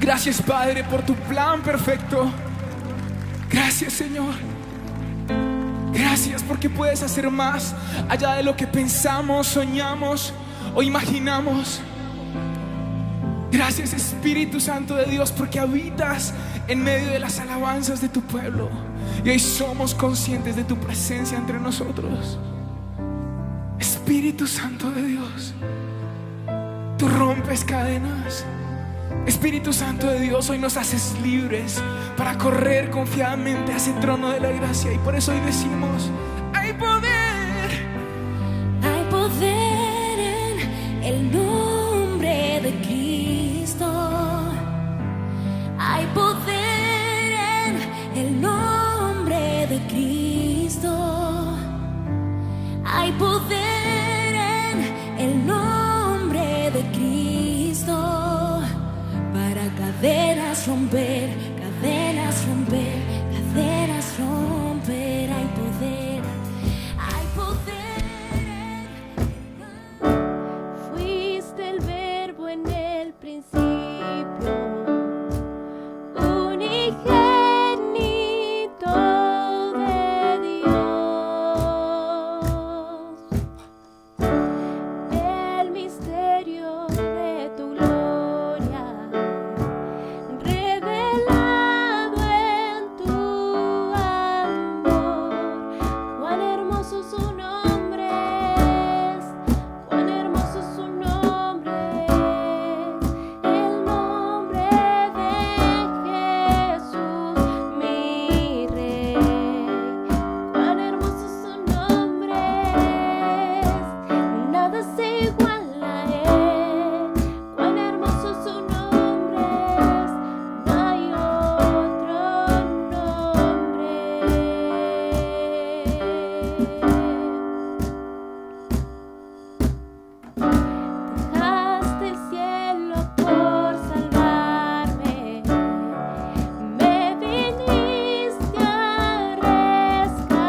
Gracias, Padre, por tu plan perfecto. Gracias, Señor. Gracias porque puedes hacer más allá de lo que pensamos, soñamos o imaginamos. Gracias, Espíritu Santo de Dios, porque habitas en medio de las alabanzas de tu pueblo. Y hoy somos conscientes de tu presencia entre nosotros. Espíritu Santo de Dios, tú rompes cadenas. Espíritu Santo de Dios, hoy nos haces libres para correr confiadamente a ese trono de la gracia. Y por eso hoy decimos: hay poder. Hay poder en el nombre de Cristo. Hay poder en el nombre de Cristo. Hay poder en el nombre de Cristo. Para cadenas romper, cadenas romper, cadenas romper. Hay poder, hay poder. Fuiste el verbo en el principio, unigénito de Dios. El misterio de tu gloria, revelado en tu amor. Cuán hermoso su nombre es, cuán hermoso su nombre es, el nombre de Jesús, mi Rey. Cuán hermoso su nombre es, nada se iguala a él. Cuán hermoso su nombre es, no hay otro nombre. Dejaste el cielo por salvarme, me viniste a rescatar.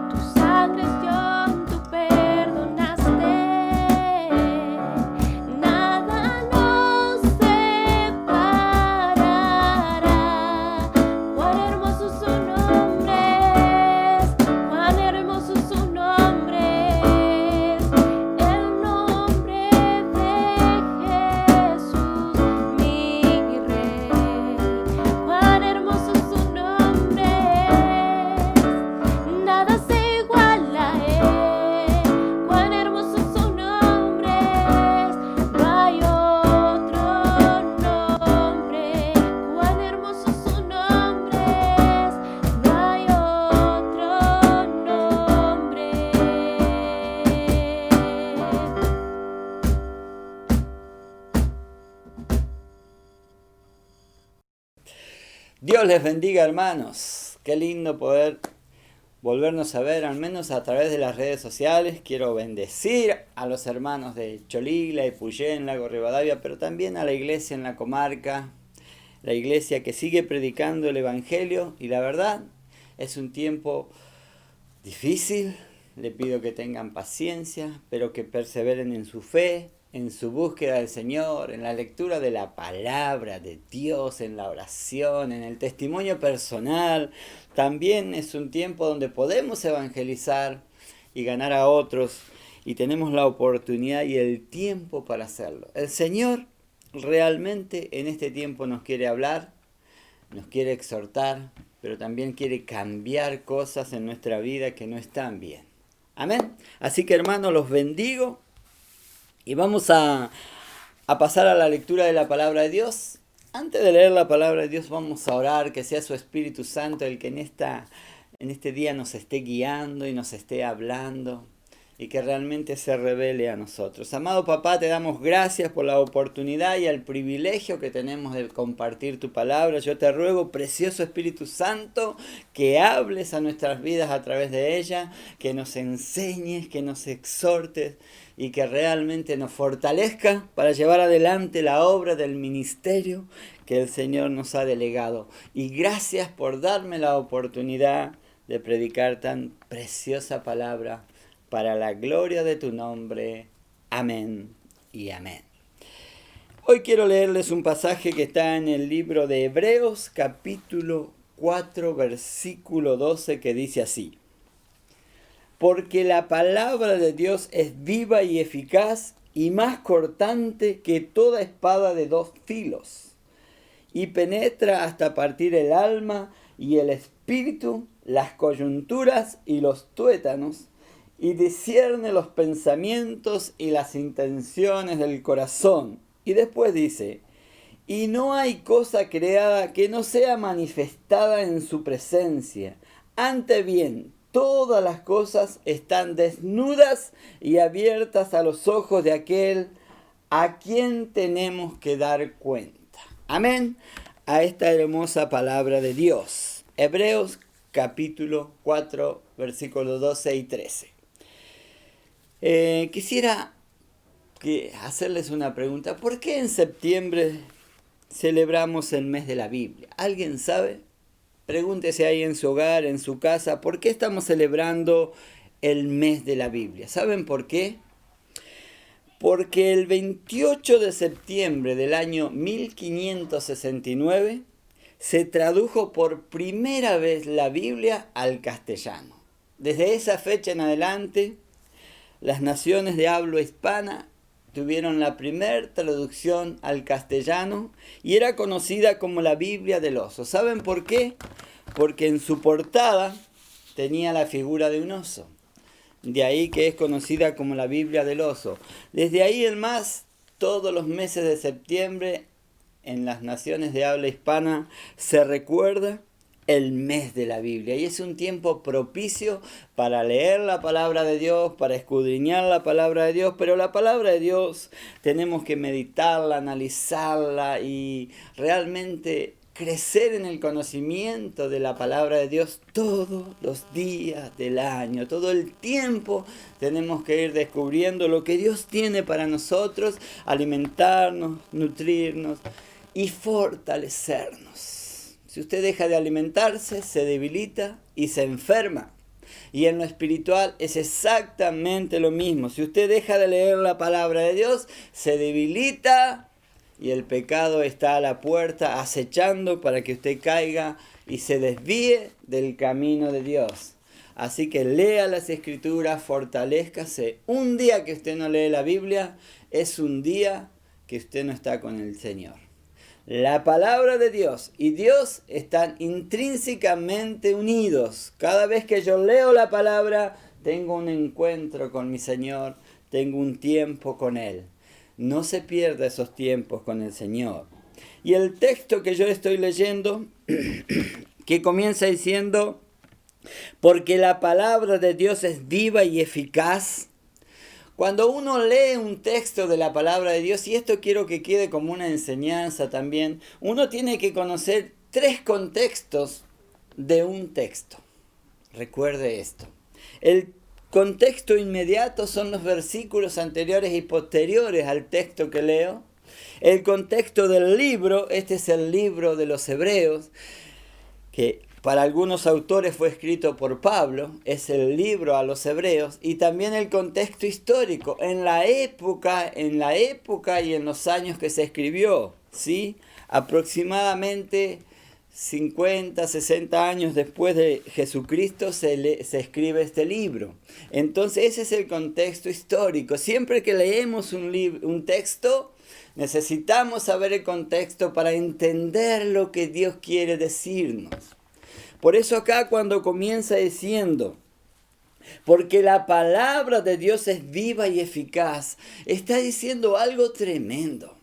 Tu sangre dio, tú perdonaste, nada nos separará. Cuán hermoso su nombre es, cuán hermoso su nombre es, el nombre de Jesús, mi Rey. Cuán hermoso su nombre es, nada se iguala a él. Cuán hermoso su nombre es, no hay otro nombre. Cuán hermoso su nombre es, no hay otro nombre. Dios les bendiga, hermanos. Qué lindo poder volvernos a ver, al menos a través de las redes sociales. Quiero bendecir a los hermanos de Cholila y Puyén, Lago Rivadavia, pero también a la iglesia en la comarca, la iglesia que sigue predicando el Evangelio. Y la verdad, es un tiempo difícil. Le pido que tengan paciencia, pero que perseveren en su fe, en su búsqueda del Señor, en la lectura de la palabra de Dios, en la oración, en el testimonio personal. También es un tiempo donde podemos evangelizar y ganar a otros, y tenemos la oportunidad y el tiempo para hacerlo. El Señor realmente en este tiempo nos quiere hablar, nos quiere exhortar, pero también quiere cambiar cosas en nuestra vida que no están bien. Amén. Así que, hermanos, los bendigo. Y vamos a pasar a la lectura de la palabra de Dios. Antes de leer la palabra de Dios, vamos a orar que sea su Espíritu Santo el que en este día nos esté guiando y nos esté hablando, y que realmente se revele a nosotros. Amado Papá, te damos gracias por la oportunidad y el privilegio que tenemos de compartir tu palabra. Yo te ruego, precioso Espíritu Santo, que hables a nuestras vidas a través de ella, que nos enseñes, que nos exhortes y que realmente nos fortalezca para llevar adelante la obra del ministerio que el Señor nos ha delegado. Y gracias por darme la oportunidad de predicar tan preciosa palabra para la gloria de tu nombre. Amén y amén. Hoy quiero leerles un pasaje que está en el libro de Hebreos, capítulo 4, versículo 12, que dice así: porque la palabra de Dios es viva y eficaz y más cortante que toda espada de dos filos, y penetra hasta partir el alma y el espíritu, las coyunturas y los tuétanos, y discierne los pensamientos y las intenciones del corazón. Y después dice: y no hay cosa creada que no sea manifestada en su presencia. Antes bien, todas las cosas están desnudas y abiertas a los ojos de aquel a quien tenemos que dar cuenta. Amén a esta hermosa palabra de Dios. Hebreos capítulo 4, versículos 12 y 13. Quisiera hacerles una pregunta. ¿Por qué en septiembre celebramos el mes de la Biblia? ¿Alguien sabe? Pregúntese ahí en su hogar, en su casa, ¿por qué estamos celebrando el mes de la Biblia? ¿Saben por qué? Porque el 28 de septiembre del año 1569 se tradujo por primera vez la Biblia al castellano. Desde esa fecha en adelante, las naciones de habla hispana tuvieron la primera traducción al castellano y era conocida como la Biblia del oso. ¿Saben por qué? Porque en su portada tenía la figura de un oso. De ahí que es conocida como la Biblia del oso. Desde ahí en más, todos los meses de septiembre en las naciones de habla hispana se recuerda el mes de la Biblia, y es un tiempo propicio para leer la palabra de Dios, para escudriñar la palabra de Dios, pero la palabra de Dios tenemos que meditarla, analizarla y realmente crecer en el conocimiento de la palabra de Dios todos los días del año, todo el tiempo tenemos que ir descubriendo lo que Dios tiene para nosotros, alimentarnos, nutrirnos y fortalecernos. Si usted deja de alimentarse, se debilita y se enferma. Y en lo espiritual es exactamente lo mismo. Si usted deja de leer la palabra de Dios, se debilita y el pecado está a la puerta acechando para que usted caiga y se desvíe del camino de Dios. Así que lea las Escrituras, fortalézcase. Un día que usted no lee la Biblia es un día que usted no está con el Señor. La palabra de Dios y Dios están intrínsecamente unidos. Cada vez que yo leo la palabra, tengo un encuentro con mi Señor, tengo un tiempo con Él. No se pierda esos tiempos con el Señor. Y el texto que yo estoy leyendo, que comienza diciendo: porque la palabra de Dios es viva y eficaz. Cuando uno lee un texto de la palabra de Dios, y esto quiero que quede como una enseñanza también, uno tiene que conocer 3 contextos de un texto. Recuerde esto. El contexto inmediato son los versículos anteriores y posteriores al texto que leo. El contexto del libro, este es el libro de los Hebreos, que para algunos autores fue escrito por Pablo, es el libro a los Hebreos, y también el contexto histórico, en la época y en los años que se escribió, ¿sí? Aproximadamente 50, 60 años después de Jesucristo se escribe este libro. Entonces ese es el contexto histórico. Siempre que leemos un texto, necesitamos saber el contexto para entender lo que Dios quiere decirnos. Por eso acá cuando comienza diciendo: porque la palabra de Dios es viva y eficaz, está diciendo algo tremendo.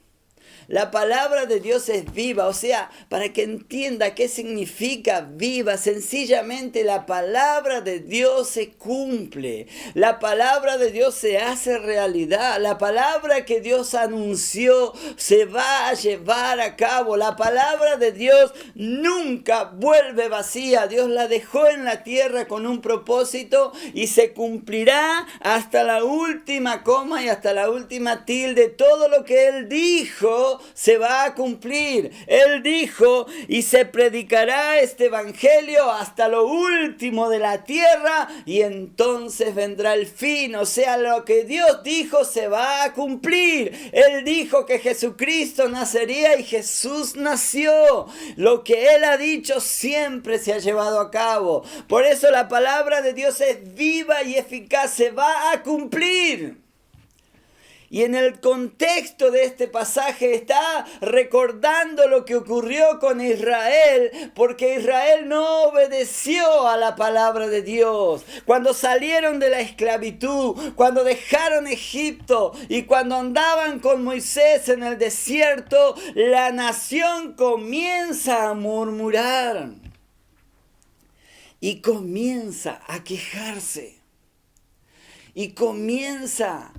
La palabra de Dios es viva, o sea, para que entienda qué significa viva, sencillamente la palabra de Dios se cumple. La palabra de Dios se hace realidad. La palabra que Dios anunció se va a llevar a cabo. La palabra de Dios nunca vuelve vacía. Dios la dejó en la tierra con un propósito y se cumplirá hasta la última coma y hasta la última tilde. Todo lo que Él dijo dijo se va a cumplir. Él dijo, y se predicará este evangelio hasta lo último de la tierra, y entonces vendrá el fin. O sea, lo que Dios dijo se va a cumplir. Él dijo que Jesucristo nacería y Jesús nació. Lo que Él ha dicho siempre se ha llevado a cabo. Por eso la palabra de Dios es viva y eficaz, se va a cumplir. Y en el contexto de este pasaje está recordando lo que ocurrió con Israel, porque Israel no obedeció a la palabra de Dios. Cuando salieron de la esclavitud, cuando dejaron Egipto y cuando andaban con Moisés en el desierto, la nación comienza a murmurar y comienza a quejarse y comienza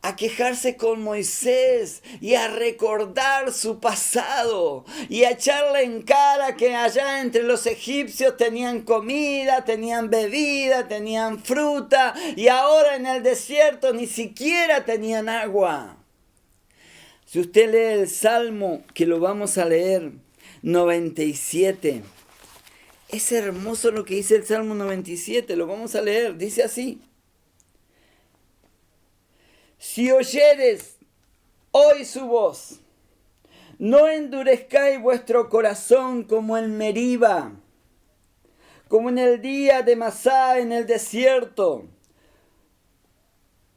a quejarse con Moisés y a recordar su pasado y a echarle en cara que allá entre los egipcios tenían comida, tenían bebida, tenían fruta, y ahora en el desierto ni siquiera tenían agua. Si usted lee el Salmo, que lo vamos a leer, 97, es hermoso lo que dice el Salmo 97, lo vamos a leer, dice así: si oyeres hoy su voz, no endurezcáis vuestro corazón como en Meriba, como en el día de Masá en el desierto,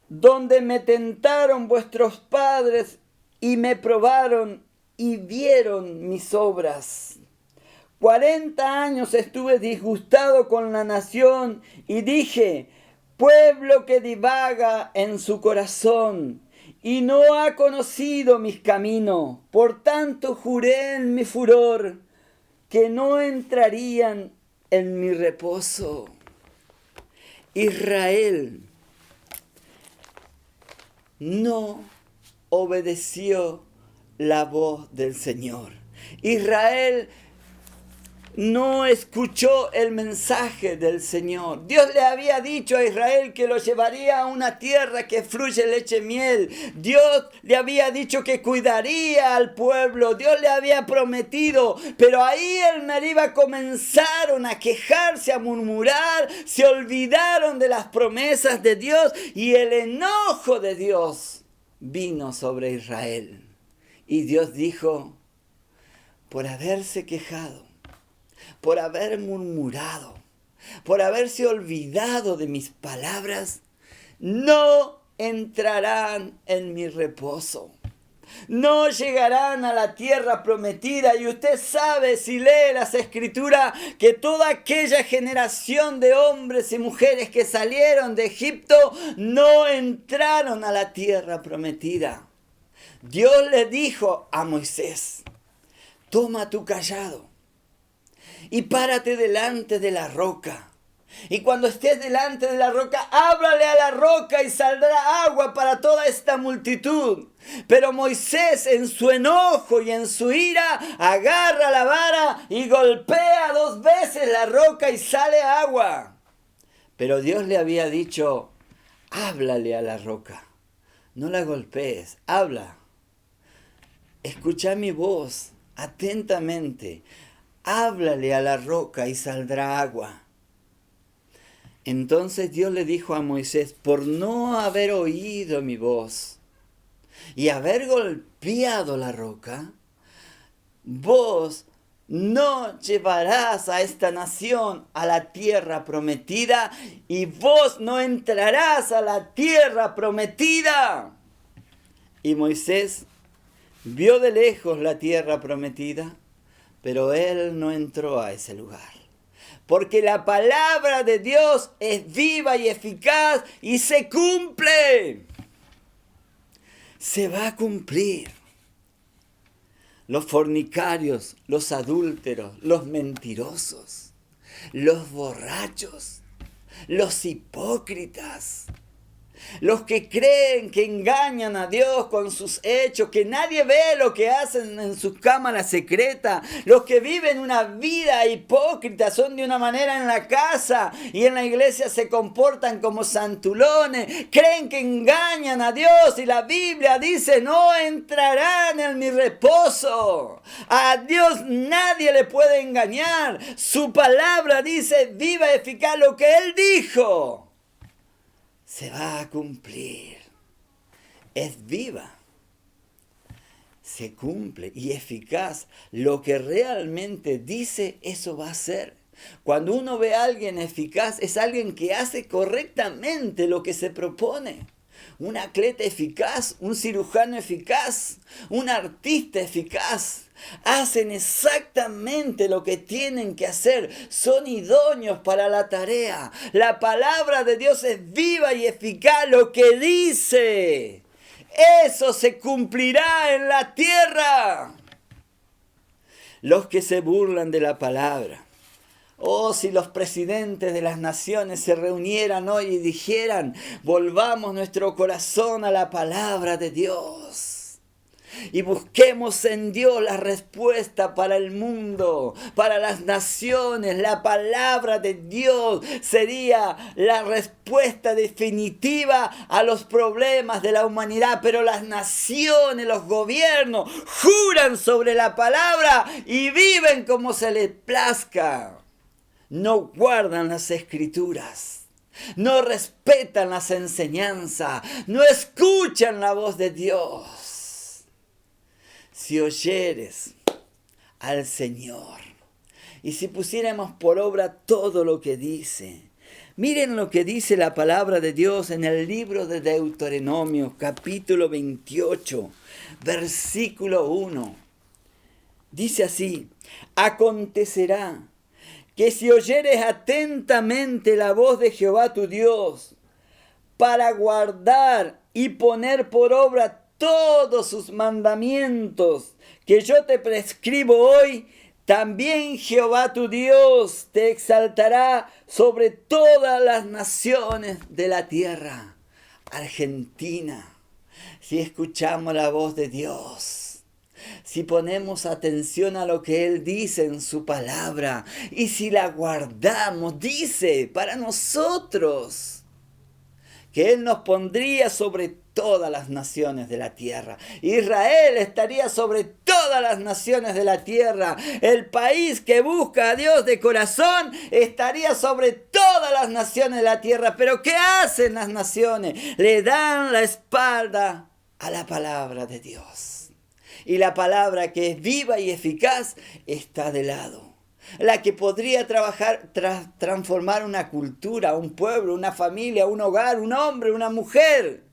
donde me tentaron vuestros padres y me probaron y vieron mis obras. 40 años estuve disgustado con la nación y dije: pueblo que divaga en su corazón y no ha conocido mis caminos. Por tanto juré en mi furor que no entrarían en mi reposo. Israel no obedeció la voz del Señor. Israel no escuchó el mensaje del Señor. Dios le había dicho a Israel que lo llevaría a una tierra que fluye leche y miel. Dios le había dicho que cuidaría al pueblo. Dios le había prometido. Pero ahí en Meriba comenzaron a quejarse, a murmurar. Se olvidaron de las promesas de Dios. Y el enojo de Dios vino sobre Israel. Y Dios dijo: por haberse quejado, por haber murmurado, por haberse olvidado de mis palabras, no entrarán en mi reposo. No llegarán a la tierra prometida. Y usted sabe, si lee las Escrituras, que toda aquella generación de hombres y mujeres que salieron de Egipto no entraron a la tierra prometida. Dios le dijo a Moisés: toma tu cayado y párate delante de la roca. Y cuando estés delante de la roca, háblale a la roca y saldrá agua para toda esta multitud. Pero Moisés, en su enojo y en su ira, agarra la vara y golpea 2 veces la roca y sale agua. Pero Dios le había dicho: háblale a la roca, no la golpees, habla. Escucha mi voz atentamente. Háblale a la roca y saldrá agua. Entonces Dios le dijo a Moisés: por no haber oído mi voz y haber golpeado la roca, vos no llevarás a esta nación a la tierra prometida, y vos no entrarás a la tierra prometida. Y Moisés vio de lejos la tierra prometida, pero él no entró a ese lugar. Porque la palabra de Dios es viva y eficaz y se cumple. Se va a cumplir. Los fornicarios, los adúlteros, los mentirosos, los borrachos, los hipócritas, Los que creen que engañan a Dios con sus hechos, que nadie ve lo que hacen en sus cámaras secretas. Los que viven una vida hipócrita, son de una manera en la casa y en la iglesia se comportan como santulones. Creen que engañan a Dios y la Biblia dice: no entrarán en mi reposo. A Dios nadie le puede engañar. Su palabra dice viva, eficaz. Lo que Él dijo se va a cumplir. Es viva, se cumple y eficaz. Lo que realmente dice, eso va a ser. Cuando uno ve a alguien eficaz, es alguien que hace correctamente lo que se propone. Un atleta eficaz, un cirujano eficaz, un artista eficaz. Hacen exactamente lo que tienen que hacer. Son idóneos para la tarea. La palabra de Dios es viva y eficaz. Lo que dice, eso se cumplirá en la tierra. Los que se burlan de la palabra. Oh, si los presidentes de las naciones se reunieran hoy y dijeran: volvamos nuestro corazón a la palabra de Dios. Y busquemos en Dios la respuesta para el mundo, para las naciones. La palabra de Dios sería la respuesta definitiva a los problemas de la humanidad. Pero las naciones, los gobiernos, juran sobre la palabra y viven como se les plazca. No guardan las escrituras, no respetan las enseñanzas, no escuchan la voz de Dios. Si oyeres al Señor y si pusiéramos por obra todo lo que dice. Miren lo que dice la palabra de Dios en el libro de Deuteronomio, capítulo 28, versículo 1. Dice así: acontecerá que si oyeres atentamente la voz de Jehová tu Dios, para guardar y poner por obra todos sus mandamientos que yo te prescribo hoy, también Jehová tu Dios te exaltará sobre todas las naciones de la tierra. Argentina, si escuchamos la voz de Dios, si ponemos atención a lo que Él dice en su palabra y si la guardamos, dice para nosotros que Él nos pondría sobre todas las naciones de la tierra. Israel estaría sobre todas las naciones de la tierra. El país que busca a Dios de corazón estaría sobre todas las naciones de la tierra. Pero ¿qué hacen las naciones? Le dan la espalda a la palabra de Dios. Y la palabra que es viva y eficaz está de lado. La que podría transformar una cultura, un pueblo, una familia, un hogar, un hombre, una mujer,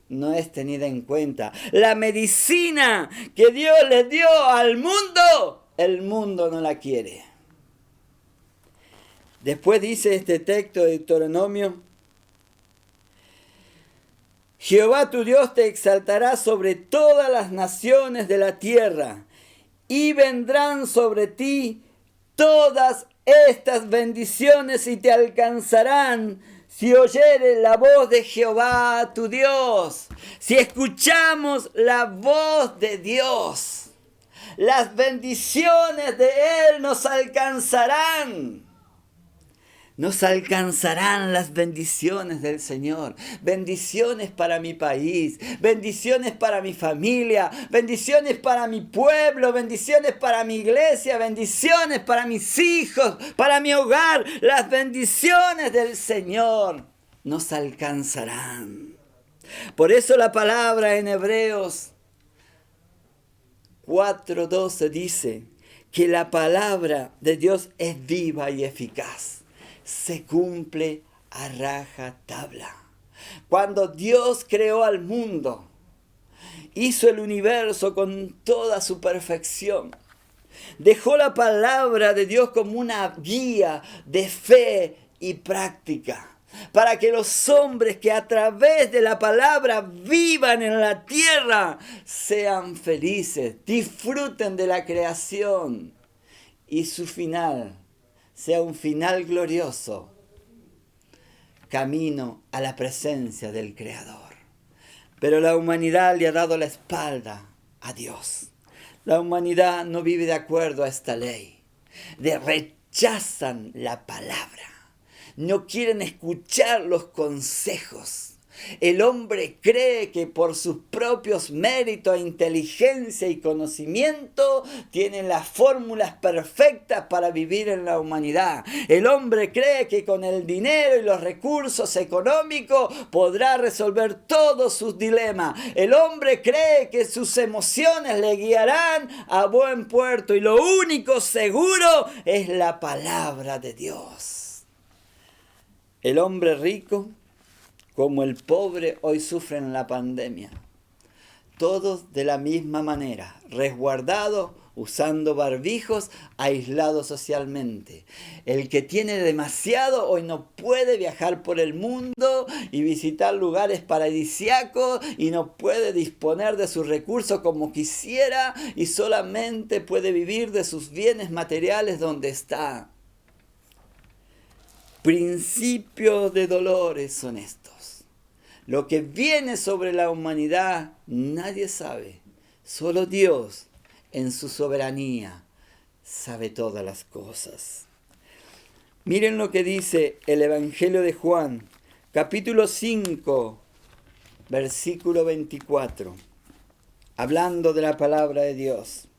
no es tenida en cuenta. La medicina que Dios le dio al mundo, el mundo no la quiere. Después dice este texto de Deuteronomio: Jehová tu Dios te exaltará sobre todas las naciones de la tierra, y vendrán sobre ti todas estas bendiciones y te alcanzarán si oyeres la voz de Jehová tu Dios. Si escuchamos la voz de Dios, las bendiciones de Él nos alcanzarán. Nos alcanzarán las bendiciones del Señor. Bendiciones para mi país, bendiciones para mi familia, bendiciones para mi pueblo, bendiciones para mi iglesia, bendiciones para mis hijos, para mi hogar. Las bendiciones del Señor nos alcanzarán. Por eso la palabra en Hebreos 4:12 dice que la palabra de Dios es viva y eficaz. Se cumple a rajatabla. Cuando Dios creó al mundo, hizo el universo con toda su perfección. Dejó la palabra de Dios como una guía de fe y práctica, para que los hombres que a través de la palabra vivan en la tierra sean felices, disfruten de la creación y su final sea un final glorioso, camino a la presencia del Creador. Pero la humanidad le ha dado la espalda a Dios. La humanidad no vive de acuerdo a esta ley. Rechazan la palabra. No quieren escuchar los consejos. El hombre cree que por sus propios méritos, inteligencia y conocimiento tienen las fórmulas perfectas para vivir en la humanidad. El hombre cree que con el dinero y los recursos económicos podrá resolver todos sus dilemas. El hombre cree que sus emociones le guiarán a buen puerto y lo único seguro es la palabra de Dios. El hombre rico como el pobre hoy sufren la pandemia. Todos de la misma manera, resguardados, usando barbijos, aislados socialmente. El que tiene demasiado hoy no puede viajar por el mundo y visitar lugares paradisíacos y no puede disponer de sus recursos como quisiera y solamente puede vivir de sus bienes materiales donde está. Principios de dolores son estos. Lo que viene sobre la humanidad nadie sabe. Solo Dios, en su soberanía, sabe todas las cosas. Miren lo que dice el Evangelio de Juan, capítulo 5, versículo 24. Hablando de la palabra de Dios.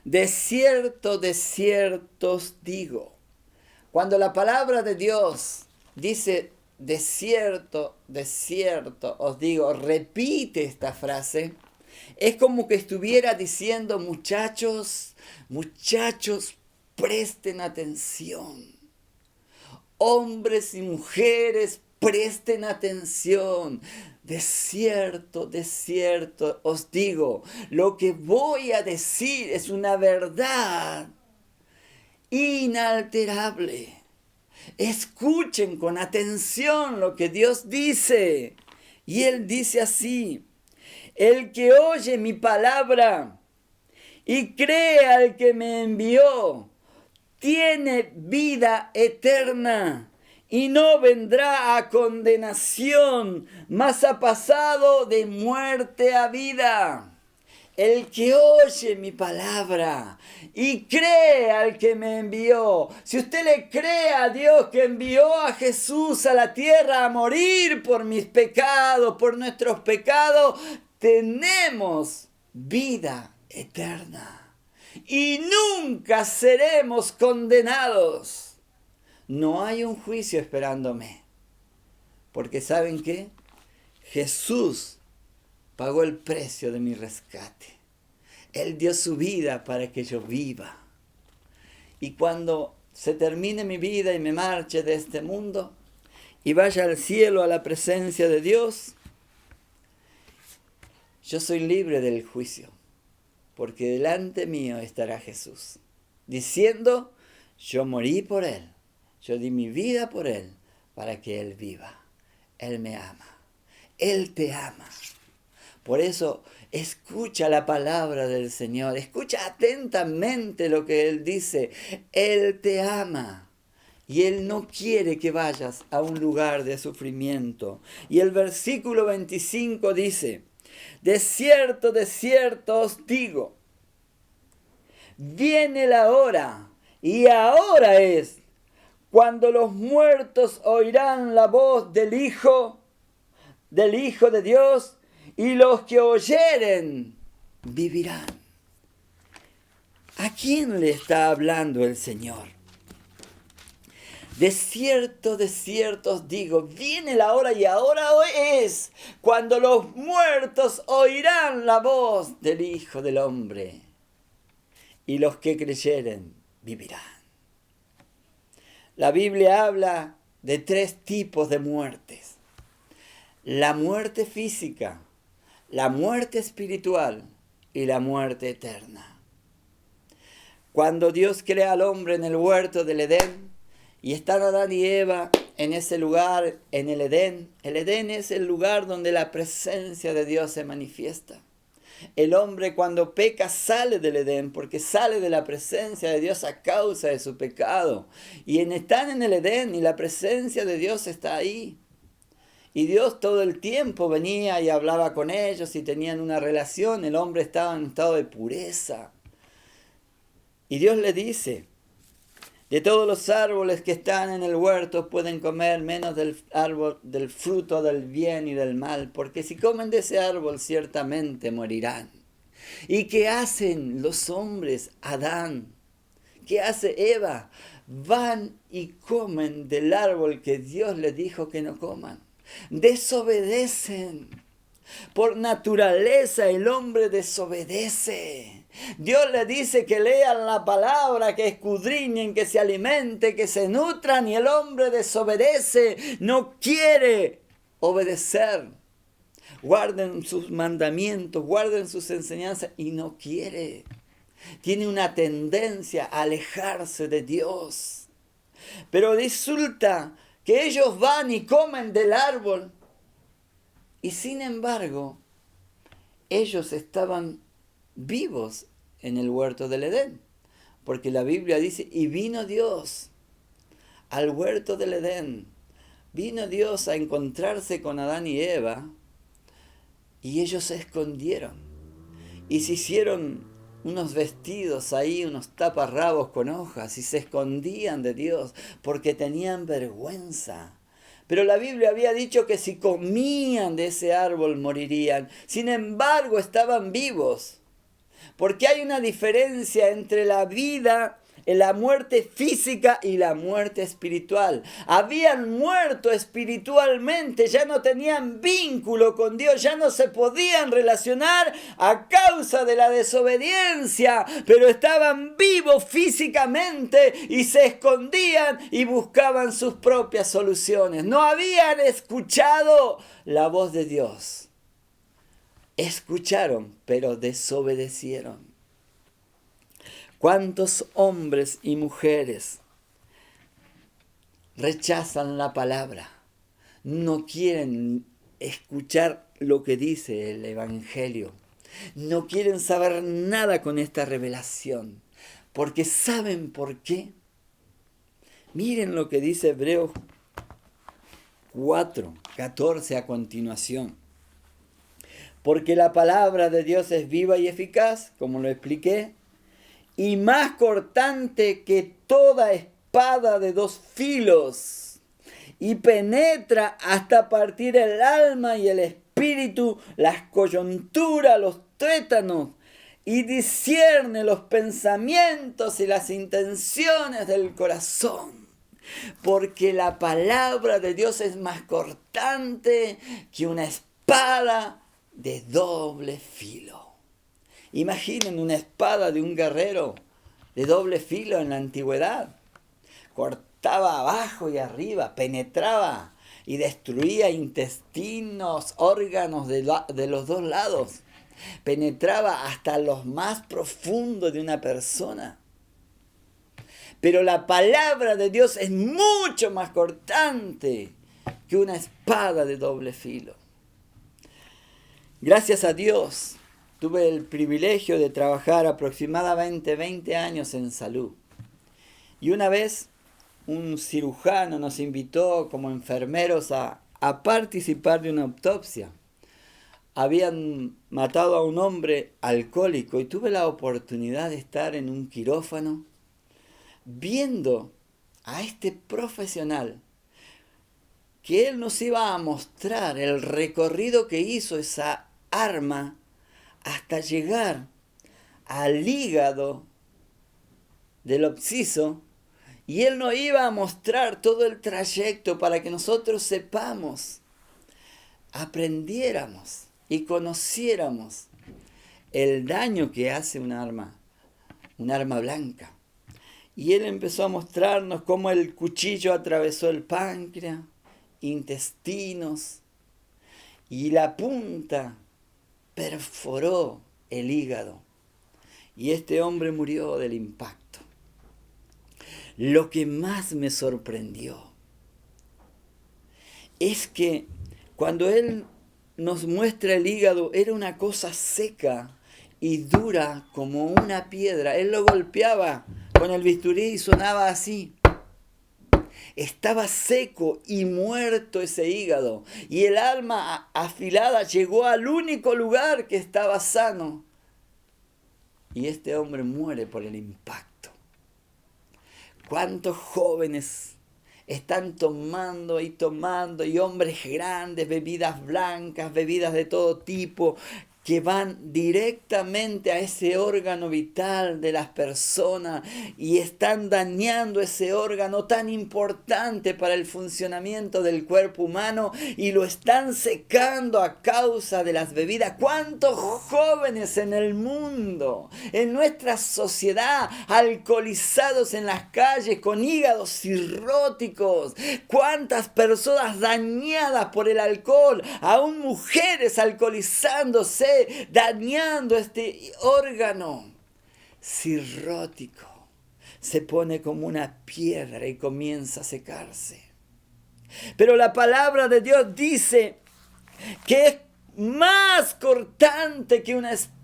De cierto os digo. Cuando la palabra de Dios dice de cierto os digo, repite esta frase, es como que estuviera diciendo, muchachos, presten atención. Hombres y mujeres, presten atención. De cierto os digo, lo que voy a decir es una verdad inalterable. Escuchen con atención lo que Dios dice. Y Él dice así: el que oye mi palabra y cree al que me envió, tiene vida eterna y no vendrá a condenación, mas ha pasado de muerte a vida. El que oye mi palabra y cree al que me envió. Si usted le cree a Dios que envió a Jesús a la tierra a morir por mis pecados, por nuestros pecados, tenemos vida eterna. Y nunca seremos condenados. No hay un juicio esperándome. Porque ¿saben qué? Jesús pagó el precio de mi rescate. Él dio su vida para que yo viva. Y cuando se termine mi vida y me marche de este mundo y vaya al cielo a la presencia de Dios, yo soy libre del juicio, porque delante mío estará Jesús, diciendo, yo morí por Él, yo di mi vida por Él, para que Él viva. Él me ama. Él te ama. Por eso, escucha la palabra del Señor. Escucha atentamente lo que Él dice. Él te ama. Y Él no quiere que vayas a un lugar de sufrimiento. Y el versículo 25 dice, de cierto os digo, viene la hora, y ahora es, cuando los muertos oirán la voz del Hijo de Dios, y los que oyeren vivirán. ¿A quién le está hablando el Señor? De cierto os digo, viene la hora y ahora es cuando los muertos oirán la voz del Hijo del Hombre y los que creyeren vivirán. La Biblia habla de 3 tipos de muertes. La muerte física, la muerte espiritual y la muerte eterna. Cuando Dios crea al hombre en el huerto del Edén y están Adán y Eva en ese lugar, en el Edén es el lugar donde la presencia de Dios se manifiesta. El hombre cuando peca sale del Edén porque sale de la presencia de Dios a causa de su pecado. Y están en el Edén y la presencia de Dios está ahí. Y Dios todo el tiempo venía y hablaba con ellos y tenían una relación. El hombre estaba en un estado de pureza. Y Dios le dice, de todos los árboles que están en el huerto pueden comer menos del árbol del fruto del bien y del mal, porque si comen de ese árbol ciertamente morirán. ¿Y qué hacen los hombres? Adán. ¿Qué hace Eva? Van y comen del árbol que Dios les dijo que no coman. Desobedecen. Por naturaleza el hombre desobedece. Dios le dice que lean la palabra, que escudriñen, que se alimenten, que se nutran, y el hombre desobedece, no quiere obedecer. Guarden sus mandamientos, guarden sus enseñanzas y no quiere. Tiene una tendencia a alejarse de Dios. Pero resulta que ellos van y comen del árbol y sin embargo ellos estaban vivos en el huerto del Edén. Porque la Biblia dice, y vino Dios al huerto del Edén. Vino Dios a encontrarse con Adán y Eva y ellos se escondieron. Y se hicieron unos vestidos ahí, unos taparrabos con hojas y se escondían de Dios porque tenían vergüenza. Pero la Biblia había dicho que si comían de ese árbol morirían. Sin embargo, estaban vivos. Porque hay una diferencia entre la vida, la muerte física y la muerte espiritual. Habían muerto espiritualmente, ya no tenían vínculo con Dios, ya no se podían relacionar a causa de la desobediencia, pero estaban vivos físicamente y se escondían y buscaban sus propias soluciones. No habían escuchado la voz de Dios. Escucharon, pero desobedecieron. ¿Cuántos hombres y mujeres rechazan la palabra? No quieren escuchar lo que dice el Evangelio. No quieren saber nada con esta revelación. Porque ¿saben por qué? Miren lo que dice Hebreos 4:14 a continuación. Porque la palabra de Dios es viva y eficaz, como lo expliqué, y más cortante que toda espada de dos filos, y penetra hasta partir el alma y el espíritu, las coyunturas, los tuétanos, y discierne los pensamientos y las intenciones del corazón. Porque la palabra de Dios es más cortante que una espada de doble filo. Imaginen una espada de un guerrero de doble filo en la antigüedad. Cortaba abajo y arriba, penetraba y destruía intestinos, órganos de los dos lados. Penetraba hasta los más profundos de una persona. Pero la palabra de Dios es mucho más cortante que una espada de doble filo. Gracias a Dios, tuve el privilegio de trabajar aproximadamente 20 años en salud. Y una vez un cirujano nos invitó como enfermeros a participar de una autopsia. Habían matado a un hombre alcohólico y tuve la oportunidad de estar en un quirófano viendo a este profesional que él nos iba a mostrar el recorrido que hizo esa arma hasta llegar al hígado del obsiso, y él nos iba a mostrar todo el trayecto para que nosotros sepamos, aprendiéramos y conociéramos el daño que hace un arma blanca. Y él empezó a mostrarnos cómo el cuchillo atravesó el páncreas, intestinos, y la punta perforó el hígado. Y este hombre murió del impacto. Lo que más me sorprendió es que cuando él nos muestra el hígado, era una cosa seca y dura como una piedra. Él lo golpeaba con el bisturí y sonaba así. Estaba seco y muerto ese hígado. Y el alma afilada llegó al único lugar que estaba sano. Y este hombre muere por el impacto. ¿Cuántos jóvenes están tomando, y hombres grandes, bebidas blancas, bebidas de todo tipo, que van directamente a ese órgano vital de las personas y están dañando ese órgano tan importante para el funcionamiento del cuerpo humano y lo están secando a causa de las bebidas? ¿Cuántos jóvenes en el mundo, en nuestra sociedad, alcoholizados en las calles con hígados cirróticos? ¿Cuántas personas dañadas por el alcohol? Aún mujeres alcoholizándose, dañando este órgano cirrótico. Se pone como una piedra y comienza a secarse. Pero la palabra de Dios dice que es más cortante que una espada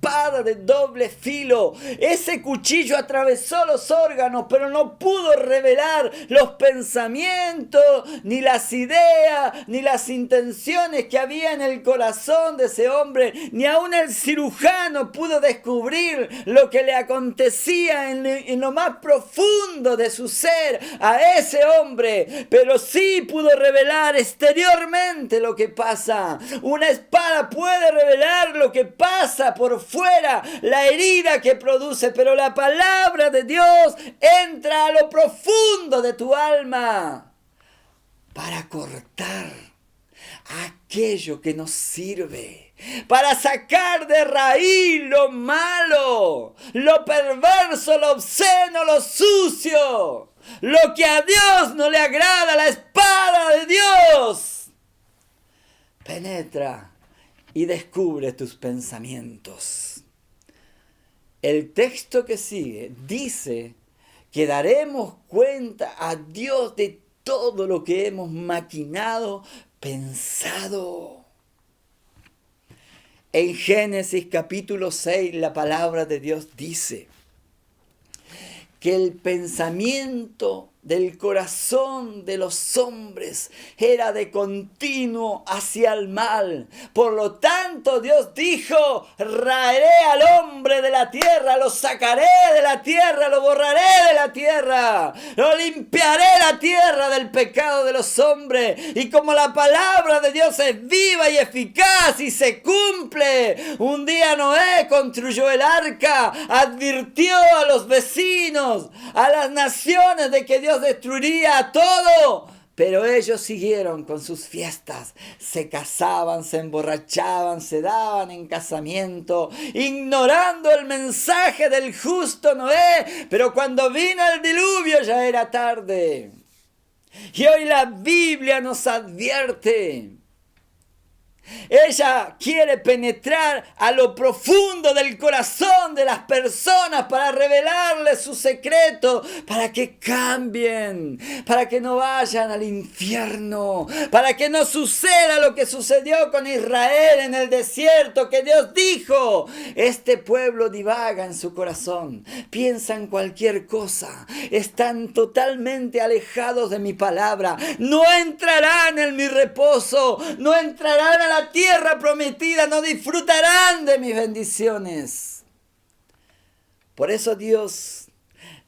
de doble filo. Ese cuchillo atravesó los órganos, pero no pudo revelar los pensamientos, ni las ideas, ni las intenciones que había en el corazón de ese hombre. Ni aún el cirujano pudo descubrir lo que le acontecía en lo más profundo de su ser a ese hombre, pero sí pudo revelar exteriormente lo que pasa. Una espada puede revelar lo que pasa por fuera, la herida que produce, pero la palabra de Dios entra a lo profundo de tu alma para cortar aquello que nos sirve, para sacar de raíz lo malo, lo perverso, lo obsceno, lo sucio, lo que a Dios no le agrada. La espada de Dios penetra y descubre tus pensamientos. El texto que sigue dice que daremos cuenta a Dios de todo lo que hemos maquinado, pensado. En Génesis capítulo 6 la palabra de Dios dice que el pensamiento del corazón de los hombres era de continuo hacia el mal. Por lo tanto, Dios dijo: raeré al hombre de la tierra, lo sacaré de la tierra, lo borraré de la tierra, lo limpiaré la tierra del pecado de los hombres. Y como la palabra de Dios es viva y eficaz y se cumple, un día Noé construyó el arca, advirtió a los vecinos, a las naciones, de que Dios destruiría todo, pero ellos siguieron con sus fiestas, se casaban, se emborrachaban, se daban en casamiento, ignorando el mensaje del justo Noé. Pero cuando vino el diluvio ya era tarde. Y hoy la Biblia nos advierte. Ella quiere penetrar a lo profundo del corazón de las personas para revelarles su secreto, para que cambien, para que no vayan al infierno, para que no suceda lo que sucedió con Israel en el desierto, que Dios dijo: este pueblo divaga en su corazón, piensan cualquier cosa, están totalmente alejados de mi palabra, no entrarán en mi reposo, no entrarán a la tierra prometida, no disfrutarán de mis bendiciones. Por eso Dios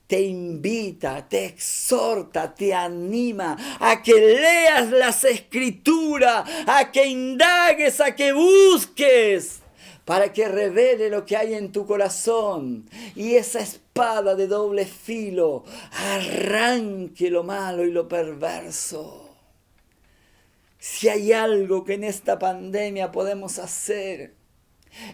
te invita, te exhorta, te anima a que leas las Escrituras, a que indagues, a que busques, para que revele lo que hay en tu corazón y esa espada de doble filo arranque lo malo y lo perverso. Si hay algo que en esta pandemia podemos hacer,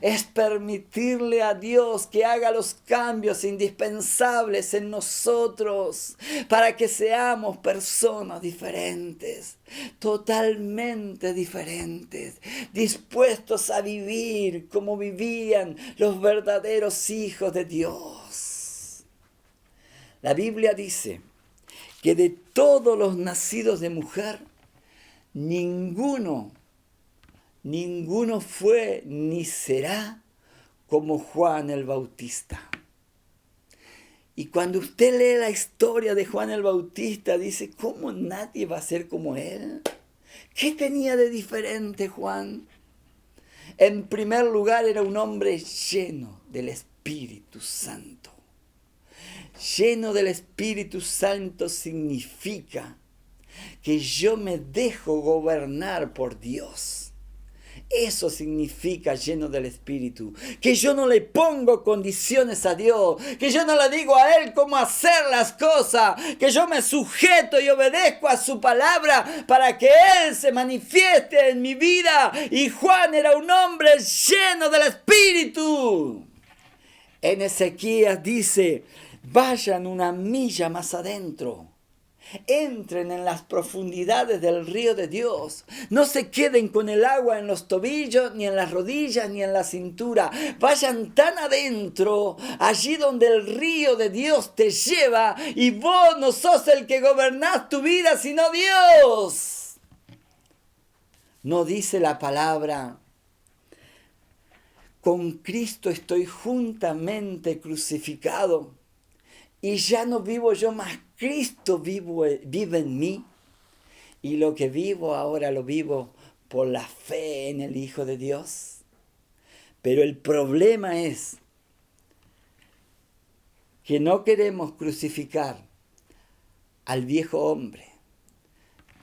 es permitirle a Dios que haga los cambios indispensables en nosotros para que seamos personas diferentes, totalmente diferentes, dispuestos a vivir como vivían los verdaderos hijos de Dios. La Biblia dice que de todos los nacidos de mujer, ninguno ninguno fue ni será como Juan el Bautista. Y cuando usted lee la historia de Juan el Bautista, dice, ¿cómo nadie va a ser como él? ¿Qué tenía de diferente Juan? En primer lugar, era un hombre lleno del Espíritu Santo. Lleno del Espíritu Santo significa que yo me dejo gobernar por Dios. Eso significa lleno del Espíritu. Que yo no le pongo condiciones a Dios. Que yo no le digo a Él cómo hacer las cosas. Que yo me sujeto y obedezco a su palabra para que Él se manifieste en mi vida. Y Juan era un hombre lleno del Espíritu. En Ezequías dice, vayan una milla más adentro. Entren en las profundidades del río de Dios. No se queden con el agua en los tobillos, ni en las rodillas, ni en la cintura. Vayan tan adentro, allí donde el río de Dios te lleva, y vos no sos el que gobernás tu vida, sino Dios. No dice la palabra, con Cristo estoy juntamente crucificado, y ya no vivo yo más, Cristo vive en mí, y lo que vivo ahora lo vivo por la fe en el Hijo de Dios. Pero el problema es que no queremos crucificar al viejo hombre.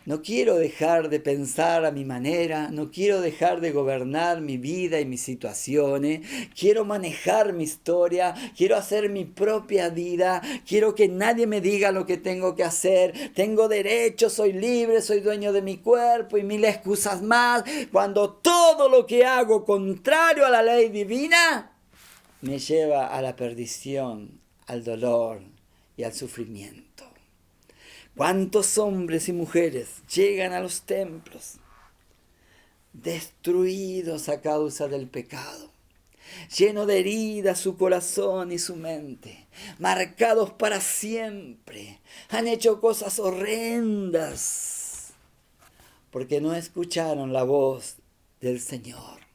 No quiero dejar de pensar a mi manera, no quiero dejar de gobernar mi vida y mis situaciones, quiero manejar mi historia, quiero hacer mi propia vida, quiero que nadie me diga lo que tengo que hacer, tengo derecho, soy libre, soy dueño de mi cuerpo y mil excusas más, cuando todo lo que hago contrario a la ley divina me lleva a la perdición, al dolor y al sufrimiento. ¿Cuántos hombres y mujeres llegan a los templos destruidos a causa del pecado? Lleno de heridas su corazón y su mente, marcados para siempre. Han hecho cosas horrendas porque no escucharon la voz del Señor.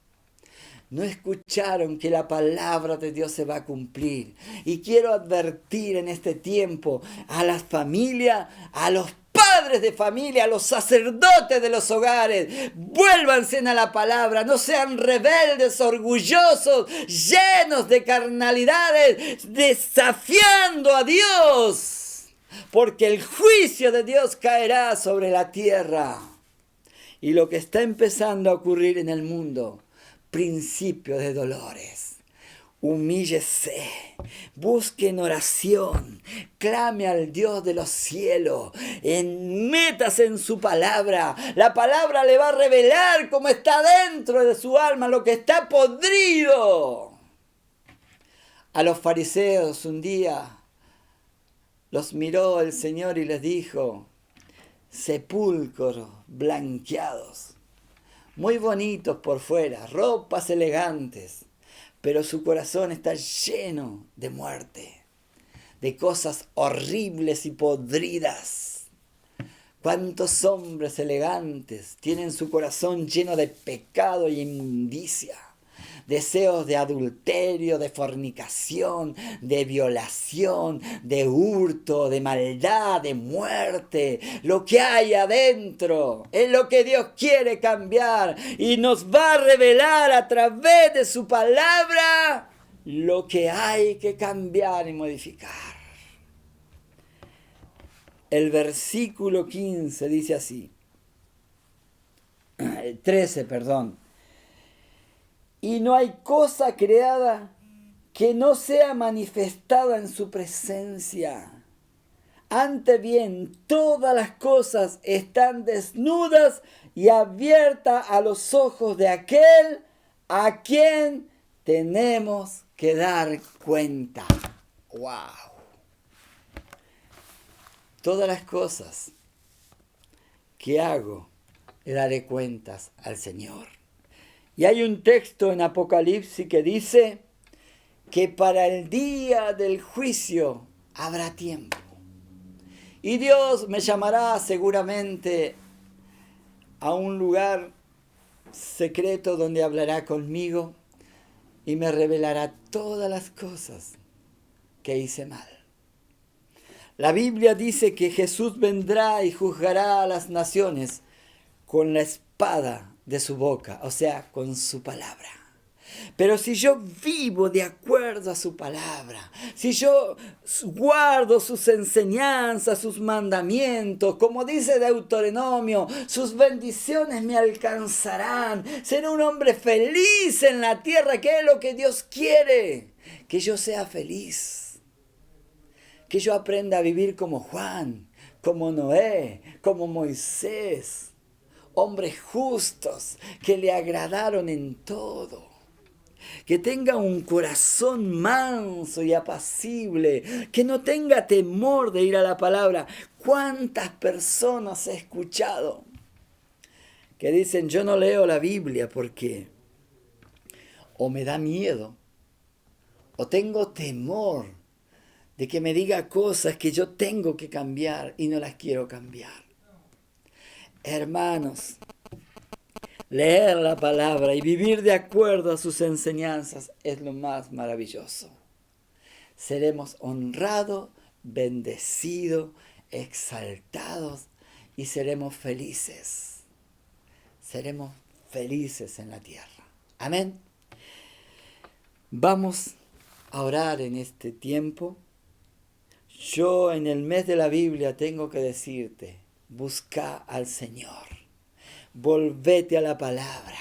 No escucharon que la palabra de Dios se va a cumplir. Y quiero advertir en este tiempo a las familias, a los padres de familia, a los sacerdotes de los hogares. Vuélvanse a la palabra, no sean rebeldes, orgullosos, llenos de carnalidades, desafiando a Dios. Porque el juicio de Dios caerá sobre la tierra. Y lo que está empezando a ocurrir en el mundo, principio de dolores. Humíllese, busque en oración, clame al Dios de los cielos, métase en su palabra. La palabra le va a revelar cómo está dentro de su alma, lo que está podrido. A los fariseos un día los miró el Señor y les dijo, sepulcros blanqueados, muy bonitos por fuera, ropas elegantes, pero su corazón está lleno de muerte, de cosas horribles y podridas. ¿Cuántos hombres elegantes tienen su corazón lleno de pecado y inmundicia? Deseos de adulterio, de fornicación, de violación, de hurto, de maldad, de muerte. Lo que hay adentro es lo que Dios quiere cambiar y nos va a revelar a través de su palabra lo que hay que cambiar y modificar. El versículo 15 dice así, 13, perdón. Y no hay cosa creada que no sea manifestada en su presencia. Antes bien, todas las cosas están desnudas y abiertas a los ojos de aquel a quien tenemos que dar cuenta. ¡Wow! Todas las cosas que hago, le daré cuentas al Señor. Y hay un texto en Apocalipsis que dice que para el día del juicio habrá tiempo. Y Dios me llamará seguramente a un lugar secreto donde hablará conmigo y me revelará todas las cosas que hice mal. La Biblia dice que Jesús vendrá y juzgará a las naciones con la espada de su boca, o sea, con su palabra. Pero si yo vivo de acuerdo a su palabra, si yo guardo sus enseñanzas, sus mandamientos, como dice Deuteronomio, sus bendiciones me alcanzarán. Seré un hombre feliz en la tierra, que es lo que Dios quiere, que yo sea feliz. Que yo aprenda a vivir como Juan, como Noé, como Moisés. Hombres justos que le agradaron en todo. Que tenga un corazón manso y apacible, que no tenga temor de ir a la palabra. ¿Cuántas personas he escuchado que dicen, yo no leo la Biblia porque o me da miedo, o tengo temor de que me diga cosas que yo tengo que cambiar y no las quiero cambiar? Hermanos, leer la palabra y vivir de acuerdo a sus enseñanzas es lo más maravilloso. Seremos honrados, bendecidos, exaltados y seremos felices. Seremos felices en la tierra. Amén. Vamos a orar en este tiempo. Yo en el mes de la Biblia tengo que decirte, busca al Señor. Volvete a la palabra.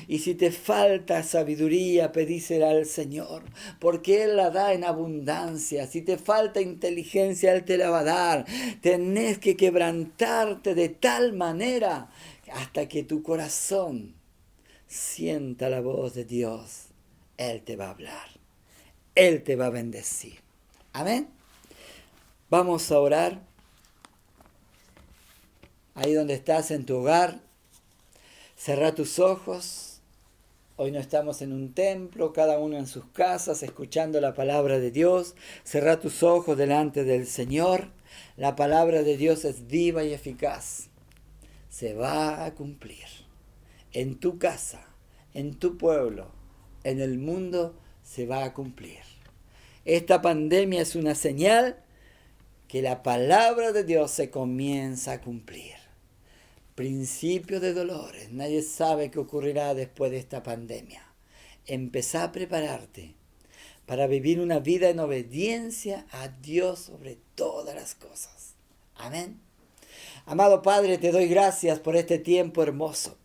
Y si te falta sabiduría, pedísela al Señor, porque Él la da en abundancia. Si te falta inteligencia, Él te la va a dar. Tenés que quebrantarte de tal manera hasta que tu corazón sienta la voz de Dios. Él te va a hablar. Él te va a bendecir. Amén. Vamos a orar. Ahí donde estás en tu hogar, cerrá tus ojos. Hoy no estamos en un templo, cada uno en sus casas, escuchando la palabra de Dios. Cerrá tus ojos delante del Señor. La palabra de Dios es viva y eficaz. Se va a cumplir. En tu casa, en tu pueblo, en el mundo, se va a cumplir. Esta pandemia es una señal que la palabra de Dios se comienza a cumplir. Principio de dolores. Nadie sabe qué ocurrirá después de esta pandemia. Empezá a prepararte para vivir una vida en obediencia a Dios sobre todas las cosas. Amén. Amado Padre, te doy gracias por este tiempo hermoso.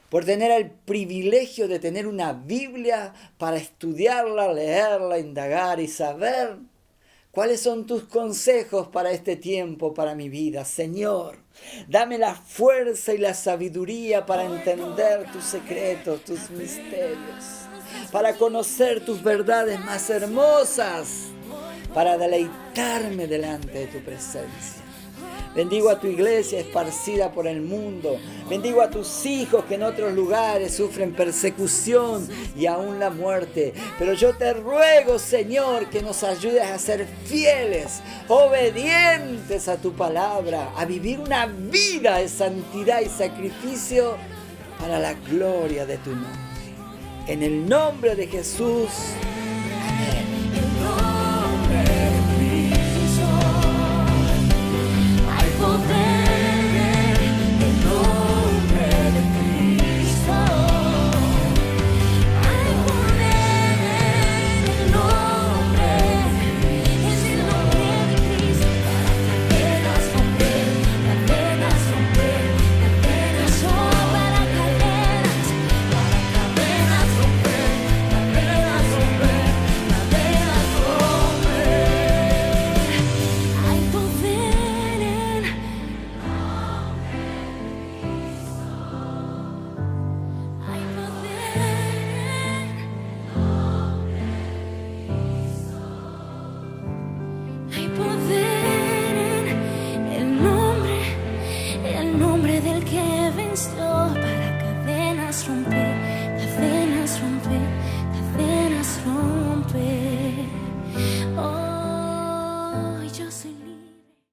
Por tener el privilegio de tener una Biblia para estudiarla, leerla, indagar y saber cuáles son tus consejos para este tiempo, para mi vida. Señor, dame la fuerza y la sabiduría para entender tus secretos, tus misterios, para conocer tus verdades más hermosas, para deleitarme delante de tu presencia. Bendigo a tu iglesia esparcida por el mundo. Bendigo a tus hijos que en otros lugares sufren persecución y aún la muerte. Pero yo te ruego, Señor, que nos ayudes a ser fieles, obedientes a tu palabra, a vivir una vida de santidad y sacrificio para la gloria de tu nombre. En el nombre de Jesús.